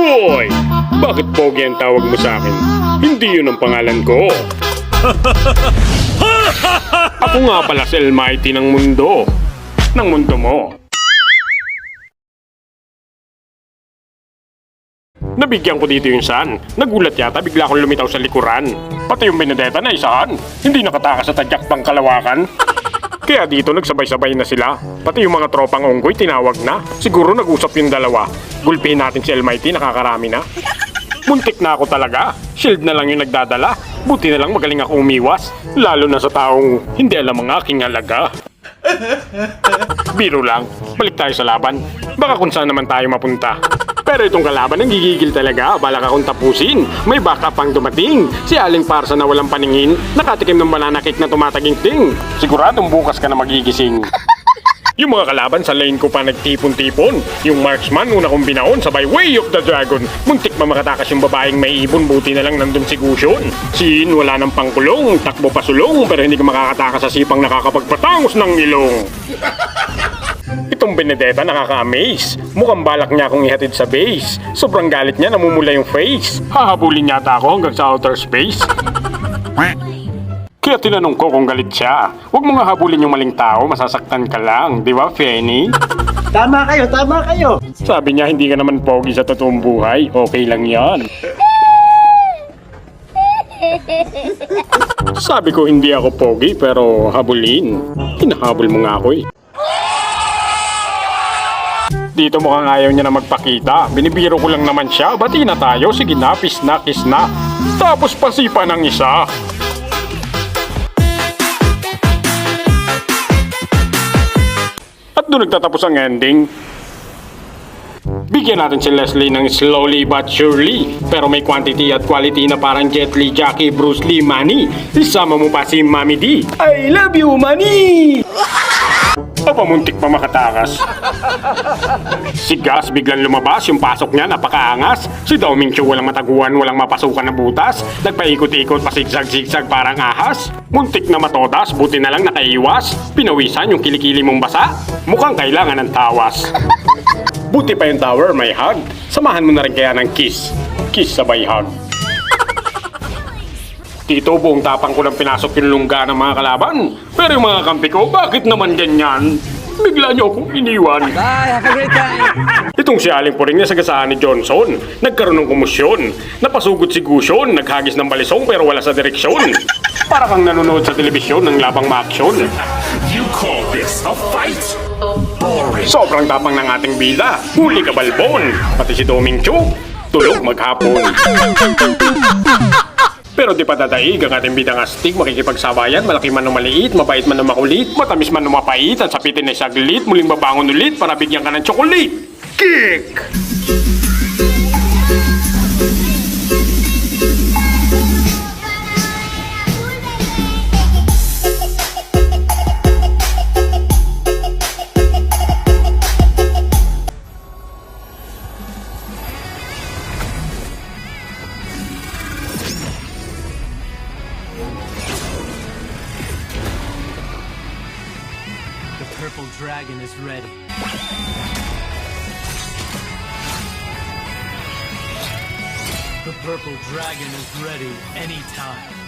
Hoy! Bakit Pogi ang tawag mo sa akin? Hindi yun ang pangalan ko. Ako nga pala si Almighty ng mundo. Ng mundo mo. Nabigyan ko dito yung San. Nagulat yata, bigla akong lumitaw sa likuran. Pati yung Benedetta na isahan. Hindi nakatakas sa tadyak pang kalawakan. Kaya dito nagsabay-sabay na sila. Pati yung mga tropang unggoy tinawag na. Siguro nag-usap yung dalawa. Gulpihin natin si Almighty, nakakarami na. Muntik na ako talaga. Shield na lang yung nagdadala. Buti na lang magaling ako umiwas. Lalo na sa taong hindi alam ang aking halaga. Biro lang. Balik tayo sa laban. Baka kung saan naman tayo mapunta. Pero itong kalaban ang gigigil talaga. Balak akong tapusin. May backup pang dumating. Si Aling Parsa na walang paningin. Nakatikim ng banana cake na tumataging-ting. Siguradong bukas ka na magigising. Yung mga kalaban sa lane ko pa nagtipon-tipon. Yung marksman una kong binaon sabay Way of the Dragon. Muntik pa makatakas yung babaeng may ibon, buti na lang nandun si Gusion. Si In wala ng pangkulong, takbo pa sulong, pero hindi ka makakatakas sa sipang nakakapagpatangos ng ilong. Itong Benedetta nakaka-amaze. Mukhang balak niya akong ihatid sa base. Sobrang galit niya, namumula yung face. Hahabulin yata ako hanggang sa outer space. Kaya tinanong ko kung galit siya. Huwag mo nga habulin yung maling tao, masasaktan ka lang. Di ba, Fanny? Tama kayo, tama kayo. Sabi niya hindi ka naman pogi sa totoong buhay. Okay lang yan. Sabi ko hindi ako pogi pero habulin. Hinahabol mo nga ako eh. Dito mukhang ayaw niya na magpakita. Binibiro ko lang naman siya. Bati na tayo. Sige na, kiss na. Tapos pasipa ng isa. At doon nagtatapos ang ending. Bigyan natin si Leslie ng slowly but surely. Pero may quantity at quality na parang Jet Li, Jackie, Bruce Lee, Manny. Isama mo pa si Mami D. I love you, Manny! Aba, muntik pa makatakas. Si Gus biglang lumabas, yung pasok niya napakaangas. Si Dao Mingchu walang mataguan, walang mapasukan na butas. Nagpaikot-ikot pa zigzag-zigzag parang ahas. Muntik na matodas, buti na lang nakaiwas. Pinawisan yung kilikili mong basa. Mukhang kailangan ng tawas. Buti pa yung tower may hug. Samahan mo na rin kaya ng kiss. Kiss sabay hug. Dito buong tapang ko lang pinasok yung lungga ng mga kalaban. Pero yung mga kampi ko, bakit naman ganyan? Bigla niyo akong iniwan. Bye, have a great time. Itong si Aling Puring na sagasaan ni Johnson. Nagkaroon ng komosyon. Napasugod si Gusion. Naghagis ng balisong pero wala sa direksyon. Para kang nanonood sa telebisyon ng labang ma-aksyon. You call this a fight? Boring. Sobrang tapang ng ating bida. Huli ka balbon. Pati si Doming Chu. Tulog maghapon. Pero di pa dadaig ang ating bidang astig, makikipagsabayan, malaki man o maliit, mabait man o makulit, matamis man o mapait, at sapitin ay saglit, muling babangon ulit para bigyan ka ng tsokolit. Kick! The purple dragon is ready. The purple dragon is ready anytime.